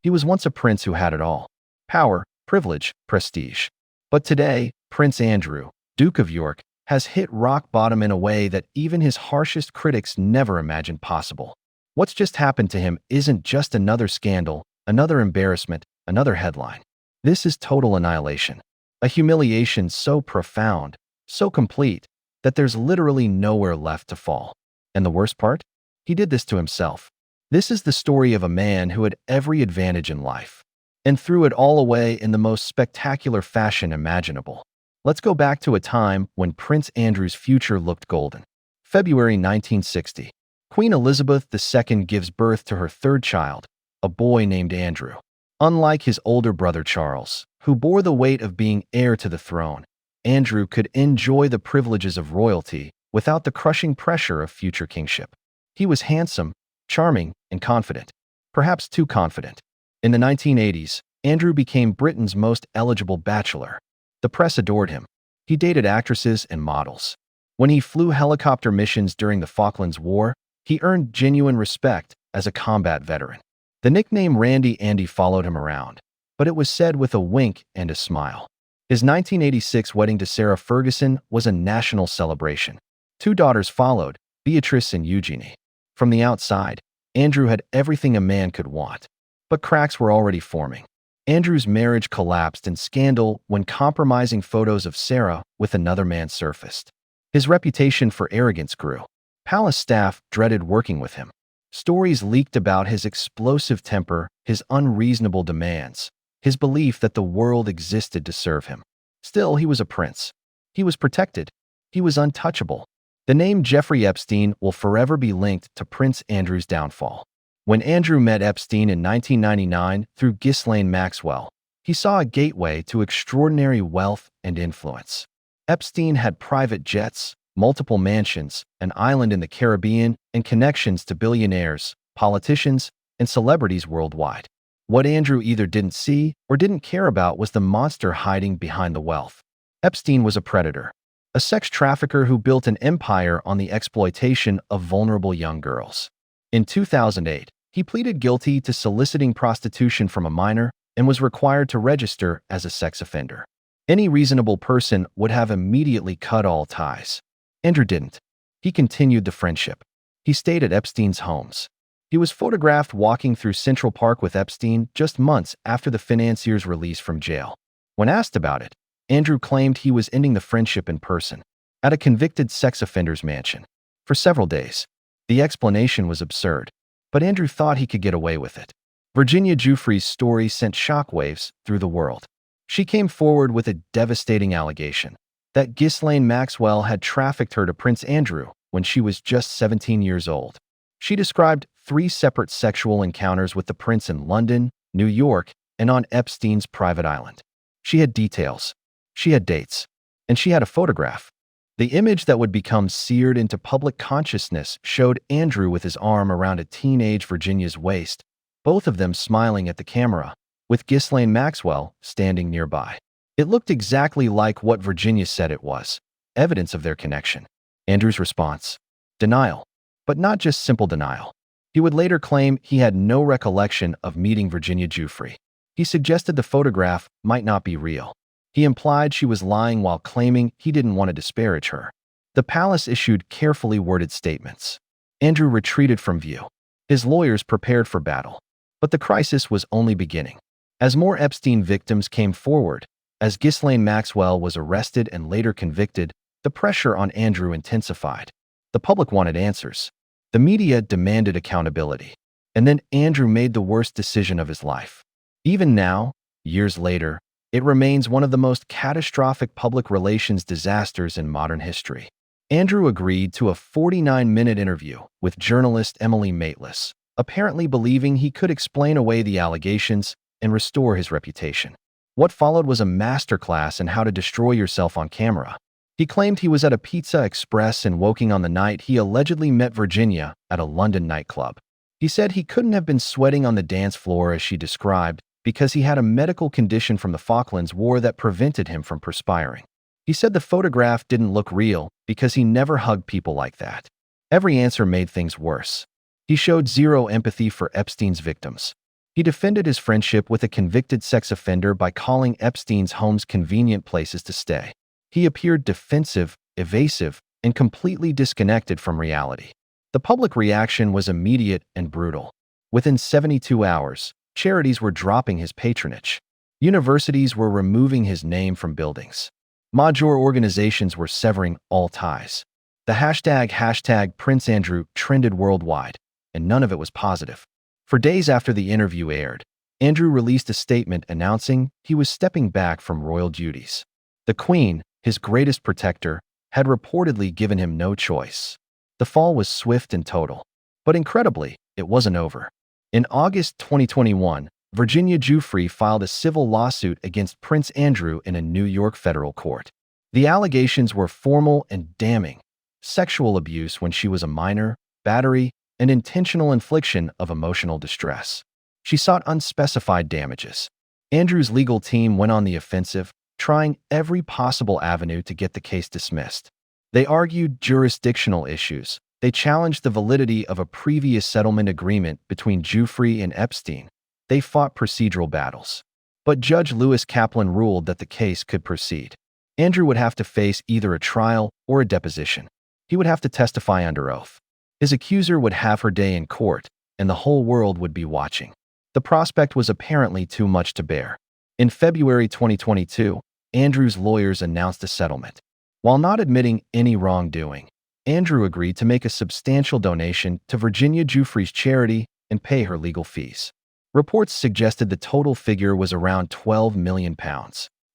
He was once a prince who had it all: power, privilege, prestige. But today, Prince Andrew, Duke of York, has hit rock bottom in a way that even his harshest critics never imagined possible. What's just happened to him isn't just another scandal, another embarrassment, another headline. This is total annihilation. A humiliation so profound, so complete, that there's literally nowhere left to fall. And the worst part? He did this to himself. This is the story of a man who had every advantage in life and threw it all away in the most spectacular fashion imaginable. Let's go back to a time when Prince Andrew's future looked golden. February 1960. Queen Elizabeth II gives birth to her third child, a boy named Andrew. Unlike his older brother Charles, who bore the weight of being heir to the throne, Andrew could enjoy the privileges of royalty without the crushing pressure of future kingship. He was handsome, charming, and confident, perhaps too confident. In the 1980s, Andrew became Britain's most eligible bachelor. The press adored him. He dated actresses and models. When he flew helicopter missions during the Falklands War, he earned genuine respect as a combat veteran. The nickname Randy Andy followed him around, but it was said with a wink and a smile. His 1986 wedding to Sarah Ferguson was a national celebration. 2 daughters followed, Beatrice and Eugenie. From the outside, Andrew had everything a man could want. But cracks were already forming. Andrew's marriage collapsed in scandal when compromising photos of Sarah with another man surfaced. His reputation for arrogance grew. Palace staff dreaded working with him. Stories leaked about his explosive temper, his unreasonable demands, his belief that the world existed to serve him. Still, he was a prince. He was protected. He was untouchable. The name Jeffrey Epstein will forever be linked to Prince Andrew's downfall. When Andrew met Epstein in 1999 through Ghislaine Maxwell, he saw a gateway to extraordinary wealth and influence. Epstein had private jets, multiple mansions, an island in the Caribbean, and connections to billionaires, politicians, and celebrities worldwide. What Andrew either didn't see or didn't care about was the monster hiding behind the wealth. Epstein was a predator, a sex trafficker who built an empire on the exploitation of vulnerable young girls. In 2008, he pleaded guilty to soliciting prostitution from a minor and was required to register as a sex offender. Any reasonable person would have immediately cut all ties. Andrew didn't. He continued the friendship. He stayed at Epstein's homes. He was photographed walking through Central Park with Epstein just months after the financier's release from jail. When asked about it, Andrew claimed he was ending the friendship in person, at a convicted sex offender's mansion. For several days, the explanation was absurd, but Andrew thought he could get away with it. Virginia Giuffre's story sent shockwaves through the world. She came forward with a devastating allegation that Ghislaine Maxwell had trafficked her to Prince Andrew when she was just 17 years old. She described 3 separate sexual encounters with the prince in London, New York, and on Epstein's private island. She had details. She had dates. And she had a photograph. The image that would become seared into public consciousness showed Andrew with his arm around a teenage Virginia's waist, both of them smiling at the camera, with Ghislaine Maxwell standing nearby. It looked exactly like what Virginia said it was, evidence of their connection. Andrew's response: denial. But not just simple denial. He would later claim he had no recollection of meeting Virginia Giuffre. He suggested the photograph might not be real. He implied she was lying while claiming he didn't want to disparage her. The palace issued carefully worded statements. Andrew retreated from view. His lawyers prepared for battle. But the crisis was only beginning. As more Epstein victims came forward, as Ghislaine Maxwell was arrested and later convicted, the pressure on Andrew intensified. The public wanted answers. The media demanded accountability. And then Andrew made the worst decision of his life. Even now, years later, it remains one of the most catastrophic public relations disasters in modern history. Andrew agreed to a 49-minute interview with journalist Emily Maitlis, apparently believing he could explain away the allegations and restore his reputation. What followed was a masterclass in how to destroy yourself on camera. He claimed he was at a Pizza Express in Woking on the night he allegedly met Virginia at a London nightclub. He said he couldn't have been sweating on the dance floor as she described because he had a medical condition from the Falklands War that prevented him from perspiring. He said the photograph didn't look real because he never hugged people like that. Every answer made things worse. He showed zero empathy for Epstein's victims. He defended his friendship with a convicted sex offender by calling Epstein's homes convenient places to stay. He appeared defensive, evasive, and completely disconnected from reality. The public reaction was immediate and brutal. Within 72 hours, charities were dropping his patronage. Universities were removing his name from buildings. Major organizations were severing all ties. The hashtag Prince Andrew trended worldwide, and none of it was positive. For days after the interview aired, Andrew released a statement announcing he was stepping back from royal duties. The Queen, his greatest protector, had reportedly given him no choice. The fall was swift and total. But incredibly, it wasn't over. In August 2021, Virginia Giuffre filed a civil lawsuit against Prince Andrew in a New York federal court. The allegations were formal and damning: sexual abuse when she was a minor, battery, and intentional infliction of emotional distress. She sought unspecified damages. Andrew's legal team went on the offensive, trying every possible avenue to get the case dismissed. They argued jurisdictional issues. They challenged the validity of a previous settlement agreement between Giuffre and Epstein. They fought procedural battles. But Judge Lewis Kaplan ruled that the case could proceed. Andrew would have to face either a trial or a deposition. He would have to testify under oath. His accuser would have her day in court, and the whole world would be watching. The prospect was apparently too much to bear. In February 2022, Andrew's lawyers announced a settlement. While not admitting any wrongdoing, Andrew agreed to make a substantial donation to Virginia Giuffre's charity and pay her legal fees. Reports suggested the total figure was around £12 million.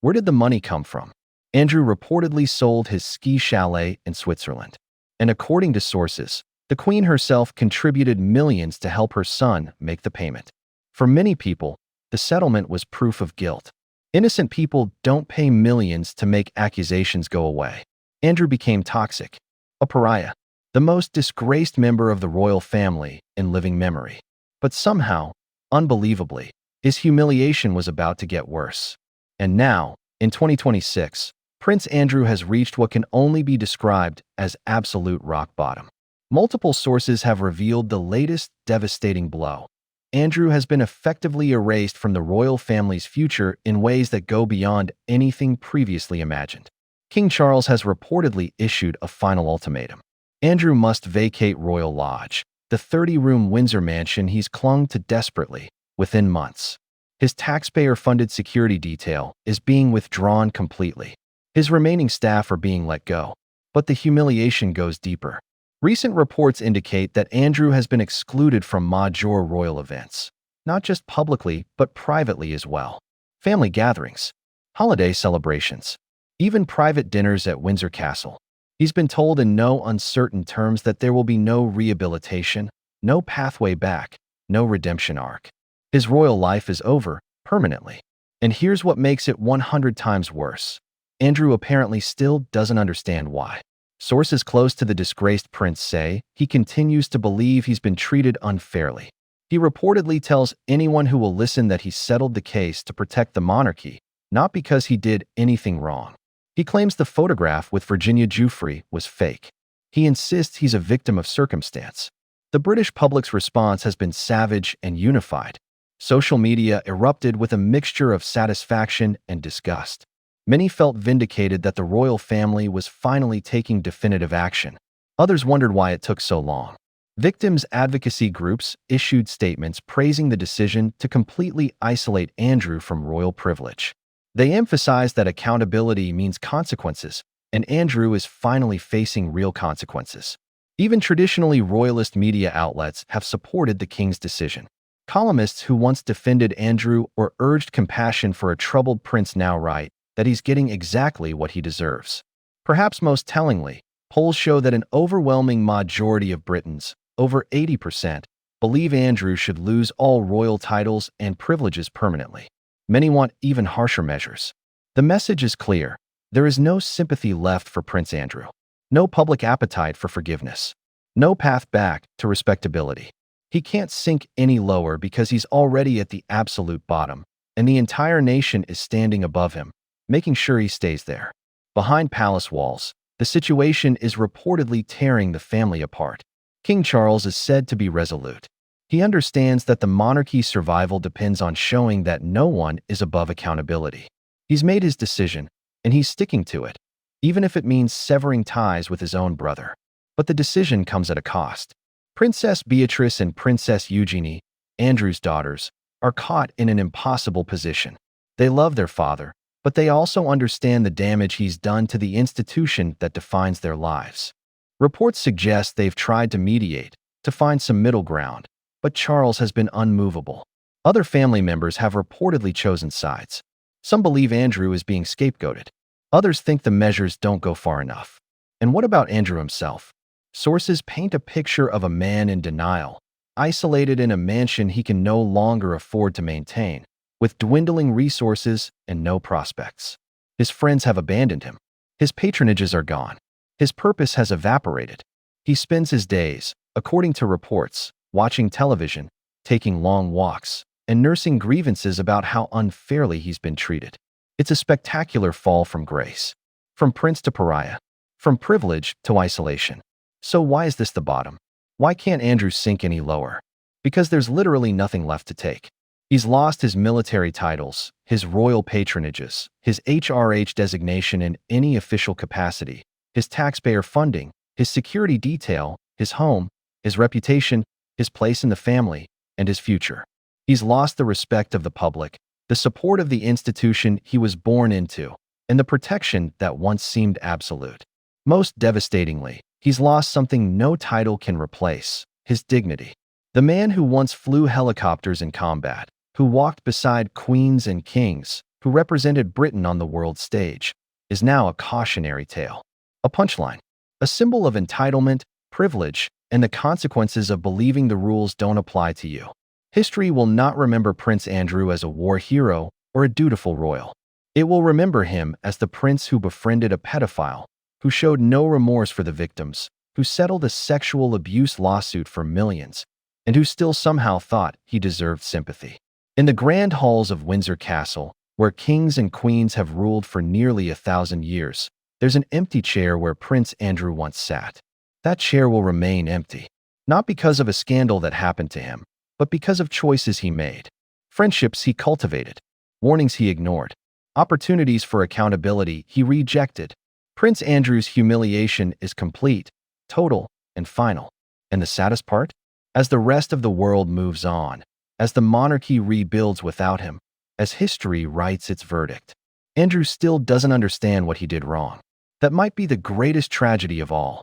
Where did the money come from? Andrew reportedly sold his ski chalet in Switzerland. And according to sources, the Queen herself contributed millions to help her son make the payment. For many people, the settlement was proof of guilt. Innocent people don't pay millions to make accusations go away. Andrew became toxic, a pariah, the most disgraced member of the royal family in living memory. But somehow, unbelievably, his humiliation was about to get worse. And now, in 2026, Prince Andrew has reached what can only be described as absolute rock bottom. Multiple sources have revealed the latest devastating blow. Andrew has been effectively erased from the royal family's future in ways that go beyond anything previously imagined. King Charles has reportedly issued a final ultimatum. Andrew must vacate Royal Lodge, the 30-room Windsor mansion he's clung to desperately, within months. His taxpayer-funded security detail is being withdrawn completely. His remaining staff are being let go. But the humiliation goes deeper. Recent reports indicate that Andrew has been excluded from major royal events, not just publicly, but privately as well. Family gatherings, holiday celebrations, even private dinners at Windsor Castle. He's been told in no uncertain terms that there will be no rehabilitation, no pathway back, no redemption arc. His royal life is over, permanently. And here's what makes it 100 times worse. Andrew apparently still doesn't understand why. Sources close to the disgraced prince say he continues to believe he's been treated unfairly. He reportedly tells anyone who will listen that he settled the case to protect the monarchy, not because he did anything wrong. He claims the photograph with Virginia Giuffre was fake. He insists he's a victim of circumstance. The British public's response has been savage and unified. Social media erupted with a mixture of satisfaction and disgust. Many felt vindicated that the royal family was finally taking definitive action. Others wondered why it took so long. Victims' advocacy groups issued statements praising the decision to completely isolate Andrew from royal privilege. They emphasized that accountability means consequences, and Andrew is finally facing real consequences. Even traditionally royalist media outlets have supported the king's decision. Columnists who once defended Andrew or urged compassion for a troubled prince now write that he's getting exactly what he deserves. Perhaps most tellingly, polls show that an overwhelming majority of Britons, over 80%, believe Andrew should lose all royal titles and privileges permanently. Many want even harsher measures. The message is clear. There is no sympathy left for Prince Andrew. No public appetite for forgiveness. No path back to respectability. He can't sink any lower because he's already at the absolute bottom, and the entire nation is standing above him, making sure he stays there. Behind palace walls, the situation is reportedly tearing the family apart. King Charles is said to be resolute. He understands that the monarchy's survival depends on showing that no one is above accountability. He's made his decision, and he's sticking to it, even if it means severing ties with his own brother. But the decision comes at a cost. Princess Beatrice and Princess Eugenie, Andrew's daughters, are caught in an impossible position. They love their father, but they also understand the damage he's done to the institution that defines their lives. Reports suggest they've tried to mediate, to find some middle ground, but Charles has been unmovable. Other family members have reportedly chosen sides. Some believe Andrew is being scapegoated. Others think the measures don't go far enough. And what about Andrew himself? Sources paint a picture of a man in denial, isolated in a mansion he can no longer afford to maintain, with dwindling resources and no prospects. His friends have abandoned him. His patronages are gone. His purpose has evaporated. He spends his days, according to reports, watching television, taking long walks, and nursing grievances about how unfairly he's been treated. It's a spectacular fall from grace. From prince to pariah. From privilege to isolation. So why is this the bottom? Why can't Andrew sink any lower? Because there's literally nothing left to take. He's lost his military titles, his royal patronages, his HRH designation in any official capacity, his taxpayer funding, his security detail, his home, his reputation, his place in the family, and his future. He's lost the respect of the public, the support of the institution he was born into, and the protection that once seemed absolute. Most devastatingly, he's lost something no title can replace: his dignity. The man who once flew helicopters in combat, who walked beside queens and kings, who represented Britain on the world stage, is now a cautionary tale. A punchline. A symbol of entitlement, privilege, and the consequences of believing the rules don't apply to you. History will not remember Prince Andrew as a war hero or a dutiful royal. It will remember him as the prince who befriended a pedophile, who showed no remorse for the victims, who settled a sexual abuse lawsuit for millions, and who still somehow thought he deserved sympathy. In the grand halls of Windsor Castle, where kings and queens have ruled for nearly 1,000 years, there's an empty chair where Prince Andrew once sat. That chair will remain empty, not because of a scandal that happened to him, but because of choices he made, friendships he cultivated, warnings he ignored, opportunities for accountability he rejected. Prince Andrew's humiliation is complete, total, and final. And the saddest part? As the rest of the world moves on, as the monarchy rebuilds without him, as history writes its verdict, Andrew still doesn't understand what he did wrong. That might be the greatest tragedy of all.